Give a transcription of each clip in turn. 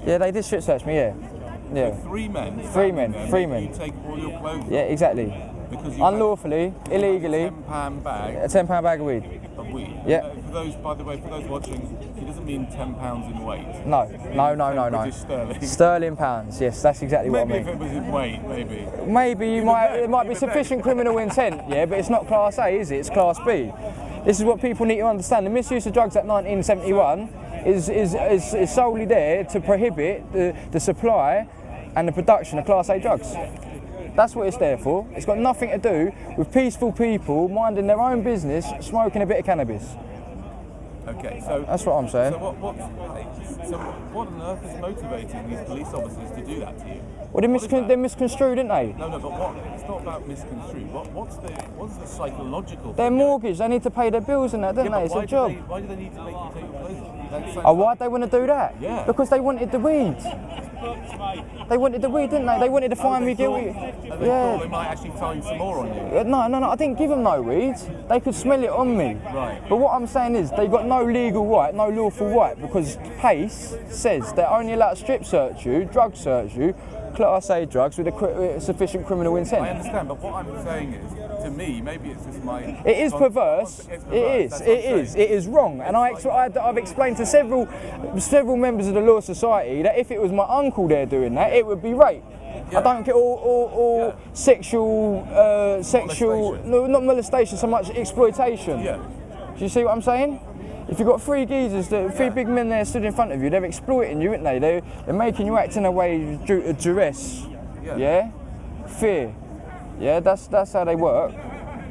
Yeah, they did strip search me, yeah. Yeah. So 3 men? Three men, there, 3 You men. take all your clothes Yeah, off exactly. because you Unlawfully, illegally, had a £10 bag a £10 bag of weed. of weed. Yeah. For those, by the way, for those watching, it doesn't mean £10 in weight. No. British sterling. Sterling pounds, yes, that's exactly what I Maybe mean. if it was in weight, maybe. Maybe it might be sufficient criminal intent, yeah, but it's not Class A, is it? It's Class B. This is what people need to understand. The Misuse of Drugs Act 1971 is solely there to prohibit the supply and the production of Class A drugs. That's what it's there for. It's got nothing to do with peaceful people minding their own business, smoking a bit of cannabis. Okay, so That's what I'm saying. So what on earth is motivating these police officers to do that to you? Well, they're misconstrued, aren't they? No, but it's not about misconstrued. What's the psychological? Their mortgage, they need to pay their bills and that, don't they? It's a job. Why do they need to make you take your clothes off? Oh, why'd they want to do that? Yeah. Because they wanted the weed. They wanted the weed, didn't they? They wanted to find me guilty. They thought they might actually find some more on you. No, I didn't give them no weed. They could smell it on me. Right. But what I'm saying is, they got no legal right, no lawful right, because PACE says they're only allowed to strip search you, drug search you, Class A drugs with sufficient criminal intent. I understand, but what I'm saying is, to me, maybe it's just my... It is perverse. It is wrong. And I've explained to several members of the Law Society that if it was my uncle there doing that, it would be rape. Yeah. I don't get all sexual, no, not molestation, so much exploitation. Yeah. Do you see what I'm saying? If you've got 3 geezers, 3 big men there stood in front of you, they're exploiting you, aren't they? They're making you act in a way due to duress, yeah? Fear, yeah? That's how they work.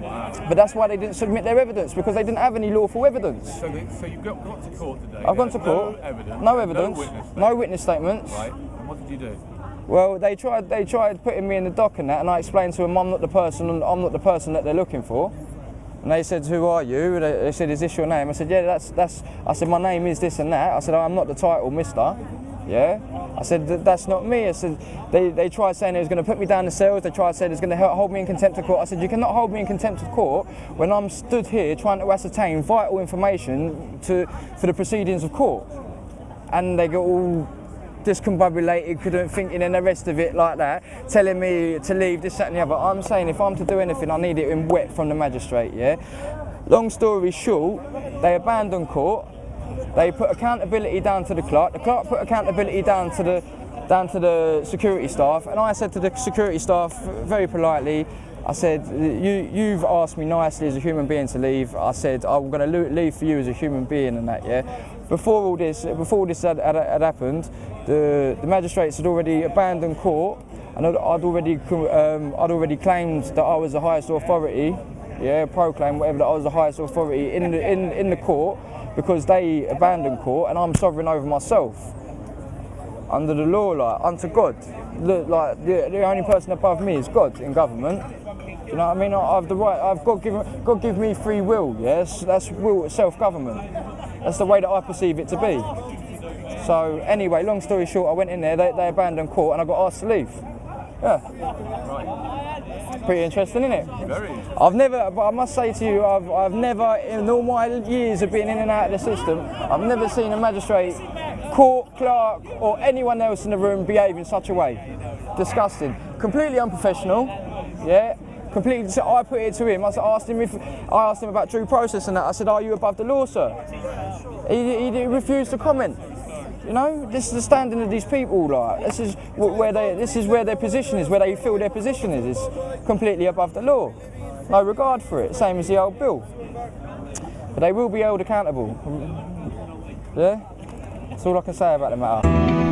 Wow. But that's why they didn't submit their evidence, because they didn't have any lawful evidence. So you got to court today. I've gone to court. No evidence. No witness statements. Right. And what did you do? Well, they tried putting me in the dock and that, and I explained to them I'm not the person that they're looking for. And they said, who are you? They said, is this your name? I said, yeah, that's. I said, my name is this and that. I said, I'm not the title, mister. Yeah? I said, that's not me. I said, they tried saying they was going to put me down the cells. They tried saying they was going to hold me in contempt of court. I said, you cannot hold me in contempt of court when I'm stood here trying to ascertain vital information for the proceedings of court. And they got all discombobulated, couldn't think in and the rest of it like that, telling me to leave, this, that and the other. I'm saying if I'm to do anything, I need it in wet from the magistrate, yeah? Long story short, they abandoned court, they put accountability down to the clerk put accountability down to the security staff, and I said to the security staff very politely, I said, you've asked me nicely as a human being to leave. I said, I'm going to leave for you as a human being and that, yeah? Before all this had happened, the magistrates had already abandoned court, and I'd already claimed that I was the highest authority, yeah, proclaimed whatever, that I was the highest authority in the court, because they abandoned court, and I'm sovereign over myself. Under the law, like, unto God. The only person above me is God in government. Do you know what I mean? I have the right, God give me free will, yes? That's will, self-government. That's the way that I perceive it to be. So anyway, long story short, I went in there, they abandoned court, and I got asked to leave. Yeah. Right. Pretty interesting, isn't it? Very. I must say to you, I've never, in all my years of being in and out of the system, I've never seen a magistrate, court clerk, or anyone else in the room behave in such a way. Disgusting. Completely unprofessional, yeah? Completely, so I put it to him. I asked him about due process and that. I said, are you above the law, sir? He refused to comment. You know, this is the standing of these people. Like, this is where their position is, where they feel their position is. It's completely above the law. No regard for it. Same as the old bill. But they will be held accountable. Yeah, that's all I can say about the matter.